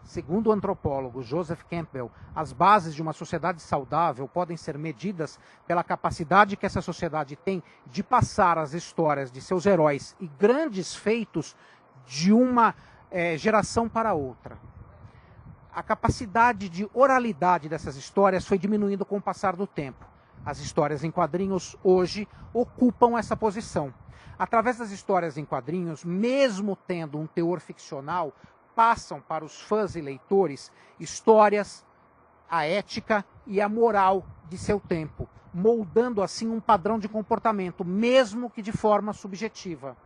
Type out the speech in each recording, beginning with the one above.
Segundo o antropólogo Joseph Campbell, as bases de uma sociedade saudável podem ser medidas pela capacidade que essa sociedade tem de passar as histórias de seus heróis e grandes feitos de uma geração para outra. A capacidade de oralidade dessas histórias foi diminuindo com o passar do tempo. As histórias em quadrinhos hoje ocupam essa posição. Através das histórias em quadrinhos, mesmo tendo um teor ficcional, passam para os fãs e leitores histórias, a ética e a moral de seu tempo, moldando assim um padrão de comportamento, mesmo que de forma subjetiva.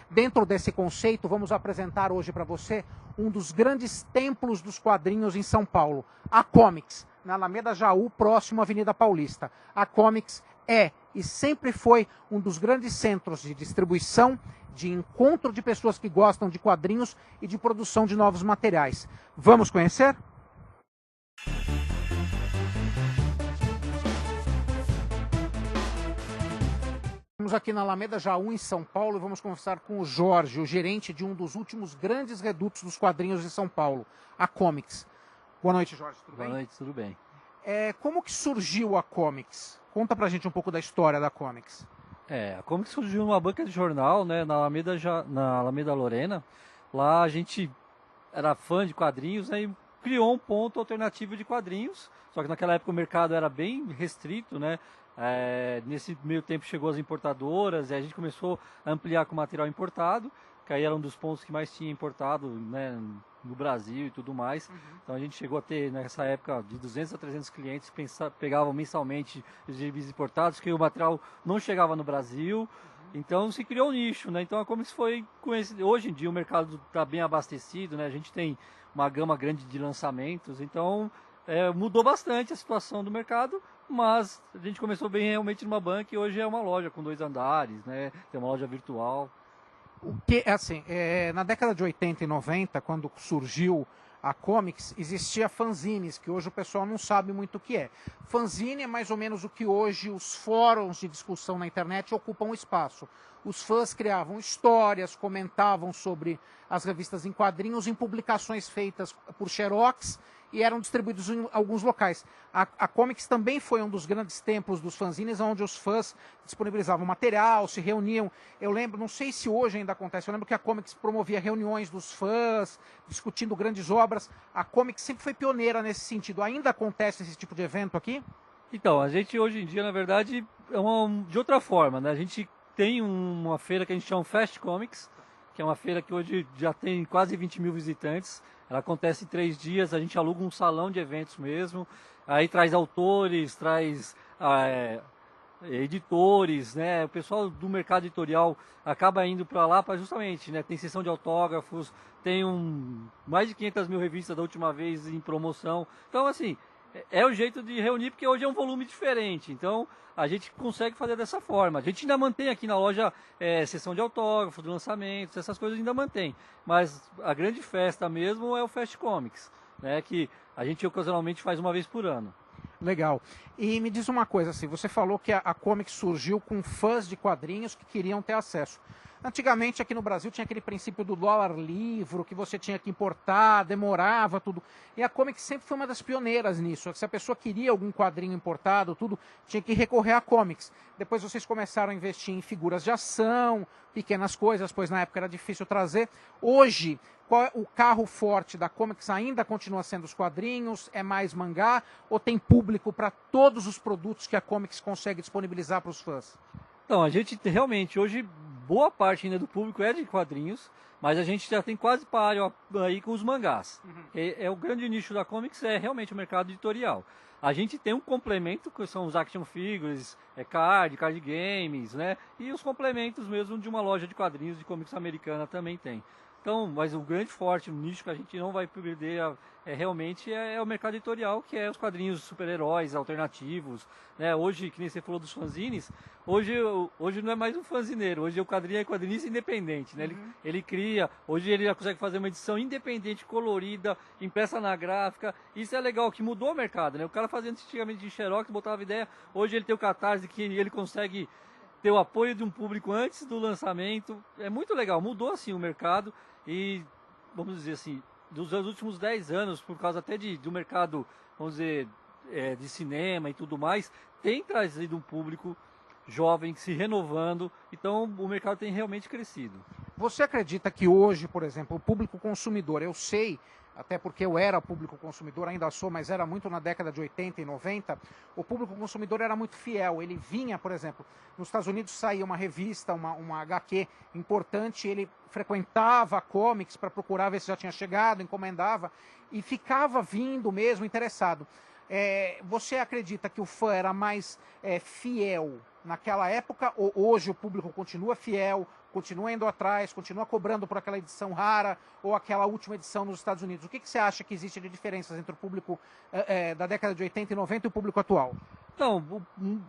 Dentro desse conceito, vamos apresentar hoje para você um dos grandes templos dos quadrinhos em São Paulo, a Comics, na Alameda Jaú, próximo à Avenida Paulista. A Comics é e sempre foi um dos grandes centros de distribuição, de encontro de pessoas que gostam de quadrinhos e de produção de novos materiais. Vamos conhecer? Estamos aqui na Alameda Jaú, em São Paulo, e vamos conversar com o Jorge, o gerente de um dos últimos grandes redutos dos quadrinhos de São Paulo, a Comics. Boa noite, Jorge, tudo bem? Boa noite, tudo bem. Como que surgiu a Comics? Conta pra gente um pouco da história da Comics. A Comics surgiu numa banca de jornal, né, na Alameda Lorena. Lá a gente era fã de quadrinhos, né, e criou um ponto alternativo de quadrinhos. Só que naquela época o mercado era bem restrito, né? Nesse meio tempo chegou as importadoras e a gente começou a ampliar com material importado, que aí era um dos pontos que mais tinha importado, né, no Brasil e tudo mais. Então a gente chegou a ter nessa época de 200 a 300 clientes que pegavam mensalmente os gibis importados, que o material não chegava no Brasil. Então se criou um nicho, né? Então a Comics foi conhecida. Hoje em dia o mercado está bem abastecido, né? A gente tem uma gama grande de lançamentos, então mudou bastante a situação do mercado, mas a gente começou bem realmente numa banca e hoje é uma loja com 2 andares, né? Tem uma loja virtual. Na década de 80 e 90, quando surgiu a Comics, existia fanzines, que hoje o pessoal não sabe muito o que é. Fanzine é mais ou menos o que hoje os fóruns de discussão na internet ocupam espaço. Os fãs criavam histórias, comentavam sobre as revistas em quadrinhos, em publicações feitas por xerox, e eram distribuídos em alguns locais. A Comics também foi um dos grandes templos dos fanzines, onde os fãs disponibilizavam material, se reuniam. Eu lembro, não sei se hoje ainda acontece, eu lembro que a Comics promovia reuniões dos fãs, discutindo grandes obras. A Comics sempre foi pioneira nesse sentido. Ainda acontece esse tipo de evento aqui? Então, a gente hoje em dia, na verdade, de outra forma, né? A gente tem uma feira que a gente chama Fast Comics, que é uma feira que hoje já tem quase 20 mil visitantes. Ela acontece em 3 dias, a gente aluga um salão de eventos mesmo, aí traz autores, traz editores, né? O pessoal do mercado editorial acaba indo para lá para justamente, né? Tem sessão de autógrafos, tem mais de 500 mil revistas da última vez em promoção. Então, assim, é o jeito de reunir, porque hoje é um volume diferente. Então, a gente consegue fazer dessa forma. A gente ainda mantém aqui na loja sessão de autógrafos, de lançamentos, essas coisas ainda mantém. Mas a grande festa mesmo é o Fast Comics, né, que a gente ocasionalmente faz uma vez por ano. Legal. E me diz uma coisa, assim, você falou que a Comics surgiu com fãs de quadrinhos que queriam ter acesso. Antigamente aqui no Brasil tinha aquele princípio do dólar livro, que você tinha que importar, demorava, tudo. E a Comics sempre foi uma das pioneiras nisso. Se a pessoa queria algum quadrinho importado, tudo, tinha que recorrer à Comics. Depois vocês começaram a investir em figuras de ação, pequenas coisas, pois na época era difícil trazer. Hoje, qual é o carro forte da Comics? Ainda continua sendo os quadrinhos? É mais mangá? Ou tem público para todos os produtos que a Comics consegue disponibilizar para os fãs? Então, a gente realmente, hoje, boa parte ainda do público é de quadrinhos, mas a gente já tem quase páreo aí com os mangás. O grande nicho da Comics é realmente o mercado editorial. A gente tem um complemento, que são os action figures, card games, né? E os complementos mesmo de uma loja de quadrinhos de comics americana também tem. Então, mas o grande forte, o nicho que a gente não vai perder realmente é o mercado editorial, que é os quadrinhos super-heróis alternativos, né? Hoje, que nem você falou dos fanzines, hoje não é mais um fanzineiro, hoje o quadrinho é quadrinista independente, né? Ele cria, hoje ele já consegue fazer uma edição independente, colorida, impressa na gráfica. Isso é legal, que mudou o mercado, né? O cara fazendo antigamente de xerox, botava ideia, hoje ele tem o Catarse, que ele consegue ter o apoio de um público antes do lançamento. É muito legal, mudou assim o mercado. E, vamos dizer assim, dos últimos 10 anos, por causa até do mercado, vamos dizer, de cinema e tudo mais, tem trazido um público jovem se renovando, então o mercado tem realmente crescido. Você acredita que hoje, por exemplo, o público consumidor, eu sei, até porque eu era público consumidor, ainda sou, mas era muito na década de 80 e 90, o público consumidor era muito fiel, ele vinha, por exemplo, nos Estados Unidos saía uma revista, uma HQ importante, ele frequentava comics para procurar ver se já tinha chegado, encomendava, e ficava vindo mesmo, interessado. Você acredita que o fã era mais fiel naquela época, ou hoje o público continua fiel, continua indo atrás, continua cobrando por aquela edição rara ou aquela última edição nos Estados Unidos? O que você acha que existe de diferenças entre o público da década de 80 e 90 e o público atual? Não,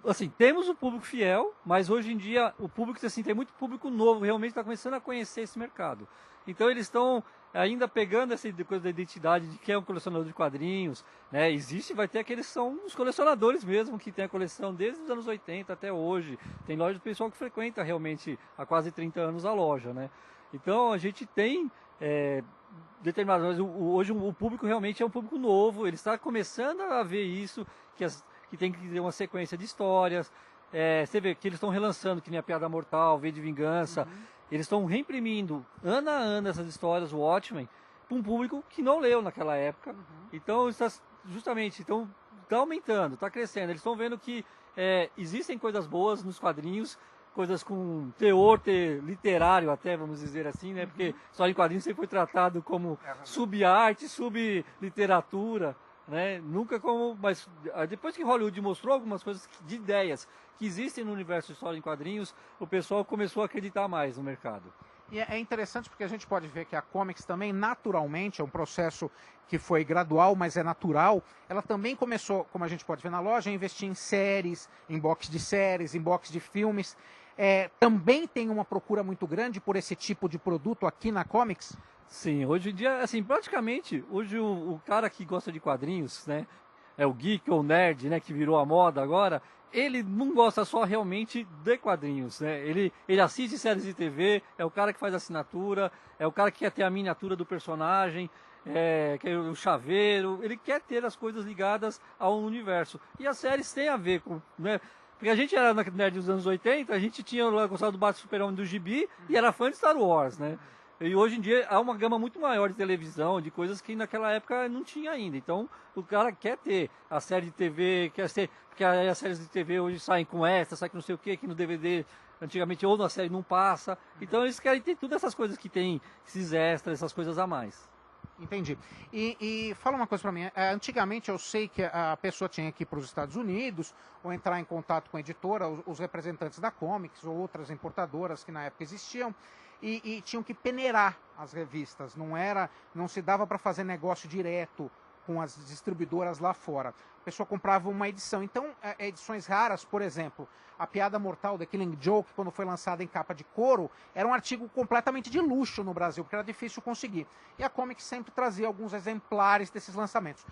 assim, temos o público fiel, mas hoje em dia o público, assim, tem muito público novo, realmente está começando a conhecer esse mercado. Então eles estão ainda pegando essa coisa da identidade de quem é um colecionador de quadrinhos, né? Existe, vai ter aqueles que são os colecionadores mesmo, que tem a coleção desde os anos 80 até hoje. Tem loja do pessoal que frequenta realmente há quase 30 anos a loja, né? Então a gente tem determinadas... Hoje o público realmente é um público novo, ele está começando a ver isso, que tem que ter uma sequência de histórias. Você vê que eles estão relançando, que nem a Piada Mortal, V de Vingança. Uhum. Eles estão reimprimindo ano a ano essas histórias, o Watchmen, para um público que não leu naquela época. Uhum. Então, está aumentando, está crescendo. Eles estão vendo que existem coisas boas nos quadrinhos, coisas com teor literário até, vamos dizer assim, né? Porque só em quadrinhos sempre foi tratado como sub-arte, sub-literatura, né? Nunca como... Mas depois que Hollywood mostrou algumas coisas de ideias que existem no universo de história em quadrinhos, o pessoal começou a acreditar mais no mercado. E é interessante porque a gente pode ver que a Comics também, naturalmente, é um processo que foi gradual, mas é natural. Ela também começou, como a gente pode ver na loja, a investir em séries, em box de séries, em box de filmes. Também tem uma procura muito grande por esse tipo de produto aqui na Comics? Sim, hoje em dia, assim, praticamente, hoje o cara que gosta de quadrinhos, né, o geek ou nerd, né, que virou a moda agora, ele não gosta só realmente de quadrinhos, né? Ele assiste séries de TV, é o cara que faz assinatura, é o cara que quer ter a miniatura do personagem, quer o chaveiro, ele quer ter as coisas ligadas ao universo. E as séries têm a ver com, né? Porque a gente era na nerd dos anos 80, a gente tinha gostado do Batman Super-Homem do Gibi e era fã de Star Wars, né? E hoje em dia há uma gama muito maior de televisão, de coisas que naquela época não tinha ainda. Então o cara quer ter a série de TV, quer ser, porque as séries de TV hoje saem com extra, saem com não sei o que no DVD antigamente ou na série não passa. Então eles querem ter todas essas coisas que tem, esses extras, essas coisas a mais. Entendi. E fala uma coisa para mim. Antigamente eu sei que a pessoa tinha que ir para os Estados Unidos ou entrar em contato com a editora, os representantes da Comics ou outras importadoras que na época existiam. E tinham que peneirar as revistas, não se dava para fazer negócio direto com as distribuidoras lá fora. A pessoa comprava uma edição. Então, edições raras, por exemplo, a Piada Mortal, The Killing Joke, quando foi lançada em capa de couro, era um artigo completamente de luxo no Brasil, porque era difícil conseguir. E a Comics sempre trazia alguns exemplares desses lançamentos.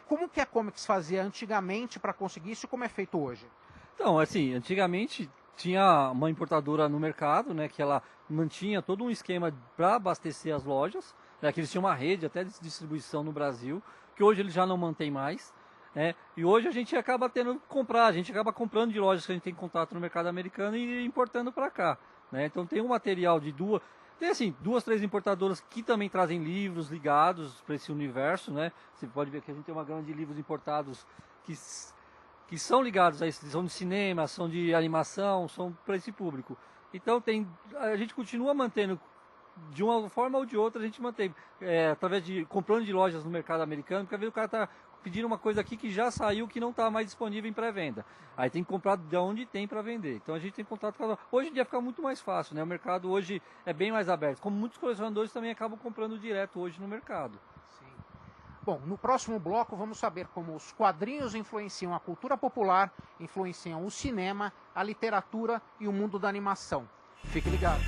Como que a Comics fazia antigamente para conseguir isso e como é feito hoje? Então, assim, antigamente tinha uma importadora no mercado, né, que ela mantinha todo um esquema para abastecer as lojas, né, que eles tinham uma rede até de distribuição no Brasil, que hoje eles já não mantêm mais, né, e hoje a gente acaba tendo que comprar, a gente acaba comprando de lojas que a gente tem contato no mercado americano e importando para cá, né, então tem um material de tem assim, 2, 3 importadoras que também trazem livros ligados para esse universo, né, você pode ver que a gente tem uma gama de livros importados que são ligados a isso, são de cinema, são de animação, são para esse público. Então a gente continua mantendo, de uma forma ou de outra, a gente mantém, através de comprando de lojas no mercado americano, porque às vezes o cara está pedindo uma coisa aqui que já saiu, que não está mais disponível em pré-venda. Aí tem que comprar de onde tem para vender. Então a gente tem contato com a... Hoje em dia fica muito mais fácil, né? O mercado hoje é bem mais aberto. Como muitos colecionadores também acabam comprando direto hoje no mercado. Bom, no próximo bloco vamos saber como os quadrinhos influenciam a cultura popular, influenciam o cinema, a literatura e o mundo da animação. Fique ligado.